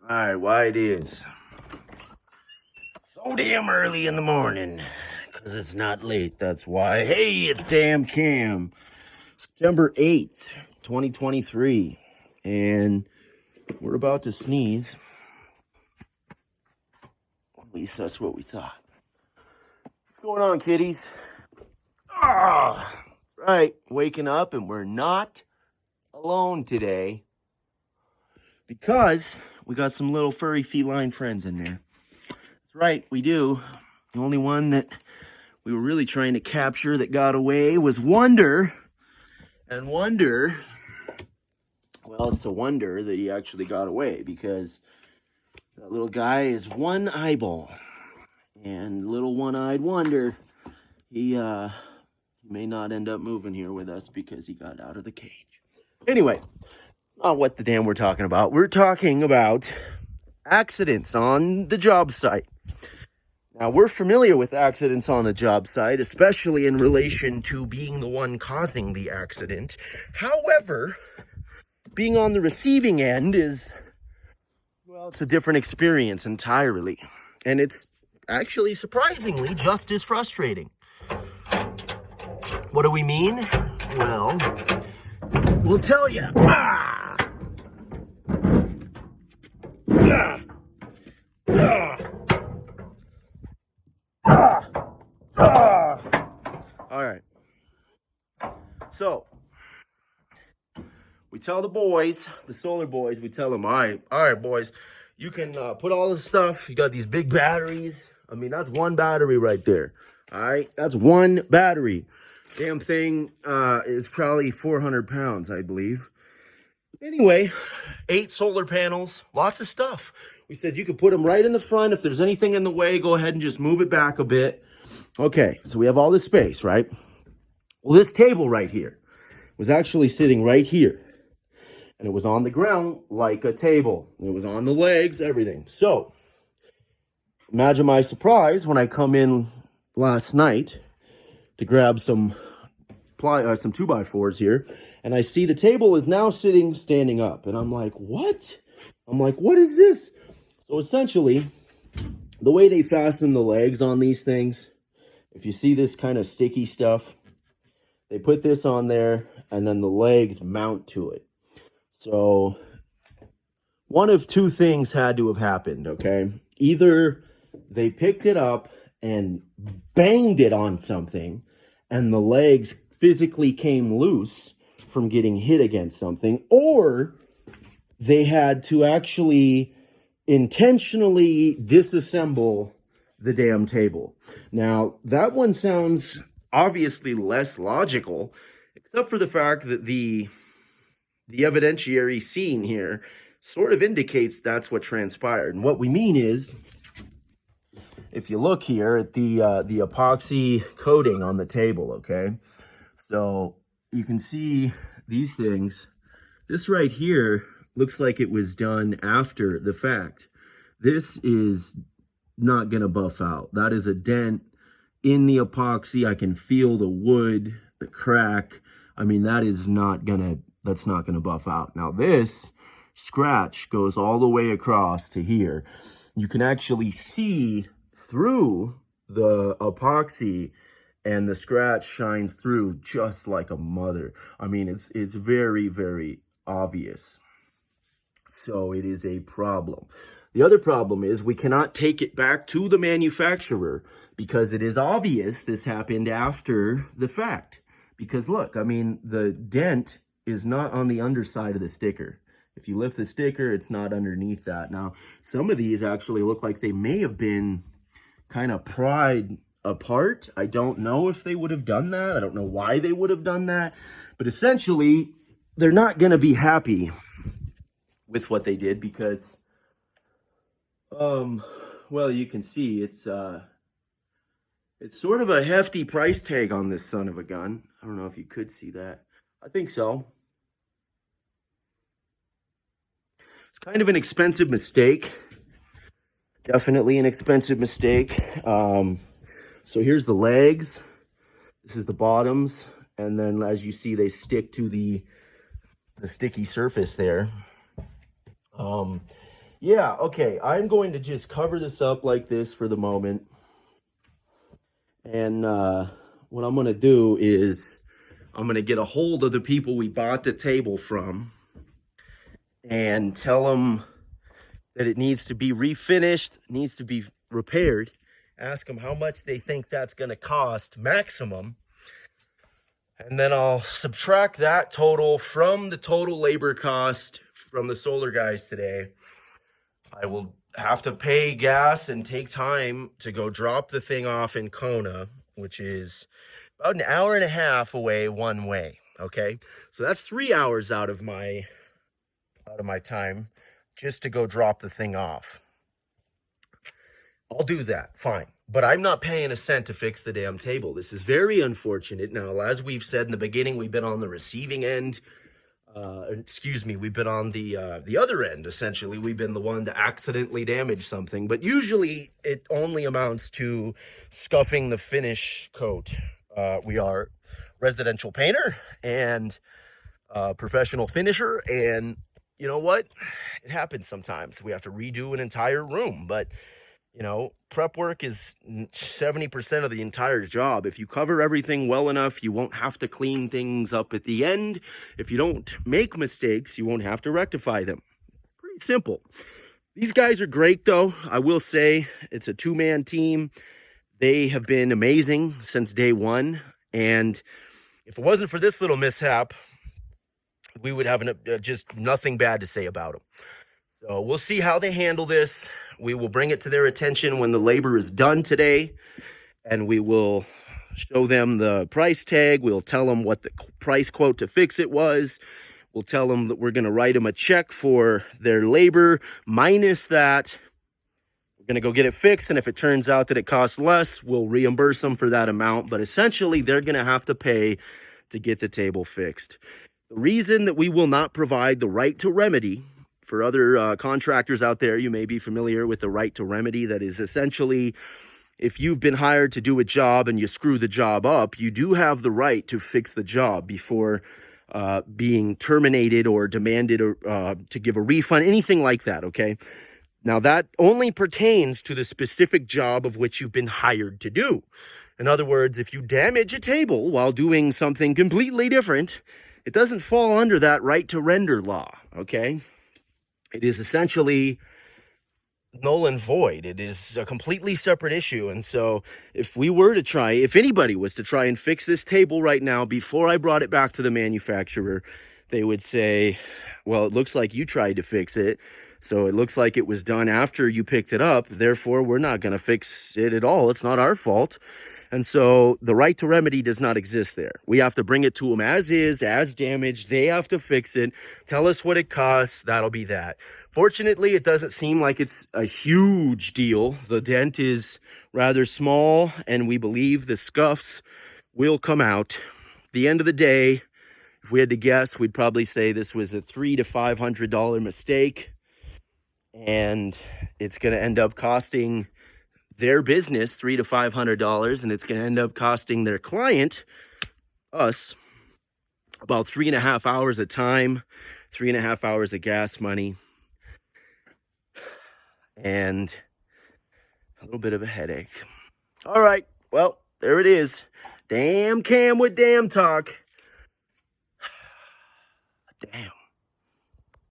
Alright, why it is so damn early in the morning. Because it's not late, that's why. Hey, it's Damn Cam. September 8th, 2023. And we're about to sneeze. At least that's what we thought. What's going on, kiddies? Ah, that's right. Waking up and we're not alone today. Because we got some little furry feline friends in there. That's right, we do. The only one that we were really trying to capture that got away was Wonder. And Wonder, well, it's a wonder that he actually got away because that little guy is one eyeball. And little one-eyed Wonder, he may not end up moving here with us because he got out of the cage. Anyway, it's not what the damn we're talking about. We're talking about accidents on the job site. Now, we're familiar with accidents on the job site, especially in relation to being the one causing the accident. However, being on the receiving end is, well, it's a different experience entirely. And it's actually surprisingly just as frustrating. What do we mean? Well, we'll tell you. All right. So, we tell the boys, the solar boys, we tell them, all right, boys, you can put all this stuff. You got these big batteries. I mean, that's one battery right there. All right, that's one battery. Damn thing is probably 400 pounds, I believe. Anyway, 8 solar panels, lots of stuff. We said you could put them right in the front. If there's anything in the way, go ahead and just move it back a bit. Okay, so we have all this space, right? Well, this table right here was actually sitting right here. And it was on the ground like a table. It was on the legs, everything. So, imagine my surprise when I come in last night to grab some 2x4s here, and I see the table is now standing up, and I'm like, what? What is this? So essentially, the way they fasten the legs on these things, if you see this kind of sticky stuff, they put this on there, and then the legs mount to it. So one of two things had to have happened, okay? Either they picked it up and banged it on something, and the legs physically came loose from getting hit against something, or they had to actually intentionally disassemble the damn table. Now, that one sounds obviously less logical, except for the fact that the evidentiary scene here sort of indicates that's what transpired. And what we mean is, if you look here at the epoxy coating on the table, okay? So you can see these things. This right here looks like it was done after the fact. This is not gonna buff out. That is a dent in the epoxy. I can feel the wood, the crack. I mean, that's not gonna buff out. Now this scratch goes all the way across to here. You can actually see through the epoxy, and the scratch shines through just like a mother. I mean, it's very, very obvious. So it is a problem. The other problem is we cannot take it back to the manufacturer because it is obvious this happened after the fact. Because look, I mean, the dent is not on the underside of the sticker. If you lift the sticker, it's not underneath that. Now, some of these actually look like they may have been kind of pried apart. I don't know if they would have done that. I don't know why they would have done that. But essentially, they're not going to be happy with what they did because, well, you can see it's sort of a hefty price tag on this son of a gun. I don't know if you could see that. I think so. It's kind of an expensive mistake. Definitely an expensive mistake. So here's the legs. This is the bottoms. And then as you see, they stick to the sticky surface there. Yeah, okay. I'm going to just cover this up like this for the moment. And what I'm going to do is I'm going to get a hold of the people we bought the table from and tell them that it needs to be refinished, needs to be repaired. Ask them how much they think that's going to cost maximum. And then I'll subtract that total from the total labor cost from the solar guys today. I will have to pay gas and take time to go drop the thing off in Kona, which is about an hour and a half away one way. Okay, so that's 3 hours out of my time just to go drop the thing off. I'll do that, fine. But I'm not paying a cent to fix the damn table. This is very unfortunate. Now, as we've said in the beginning, we've been on the receiving end. We've been on the other end, essentially. We've been the one to accidentally damage something. But usually it only amounts to scuffing the finish coat. We are residential painter and professional finisher. And you know what? It happens sometimes. We have to redo an entire room. But you know, prep work is 70% of the entire job. If you cover everything well enough, you won't have to clean things up at the end. If you don't make mistakes, you won't have to rectify them. Pretty simple. These guys are great, though. I will say it's a two-man team. They have been amazing since day one. And if it wasn't for this little mishap, we would have just nothing bad to say about them. So we'll see how they handle this. We will bring it to their attention when the labor is done today, and we will show them the price tag. We'll tell them what the price quote to fix it was. We'll tell them that we're going to write them a check for their labor minus that. We're going to go get it fixed, and if it turns out that it costs less, we'll reimburse them for that amount. But essentially, they're going to have to pay to get the table fixed. The reason that we will not provide the right to remedy for other contractors out there, you may be familiar with the right to remedy. That is essentially, if you've been hired to do a job and you screw the job up, you do have the right to fix the job before being terminated or demanded or to give a refund, anything like that, okay? Now, that only pertains to the specific job of which you've been hired to do. In other words, if you damage a table while doing something completely different, it doesn't fall under that right to render law, okay? It is essentially null and void. It is a completely separate issue. And so if anybody was to try and fix this table right now before I brought it back to the manufacturer, they would say, well, it looks like you tried to fix it. So it looks like it was done after you picked it up. Therefore, we're not going to fix it at all. It's not our fault. And so the right to remedy does not exist there. We have to bring it to them as is, as damaged. They have to fix it. Tell us what it costs. That'll be that. Fortunately, it doesn't seem like it's a huge deal. The dent is rather small, and we believe the scuffs will come out. At the end of the day, if we had to guess, we'd probably say this was a $300 to $500 mistake, and it's going to end up costing their business $300 to $500, and it's going to end up costing their client, us, about 3.5 hours of time, 3.5 hours of gas money, and a little bit of a headache. All right, well, there it is. Damn Cam with damn talk. Damn.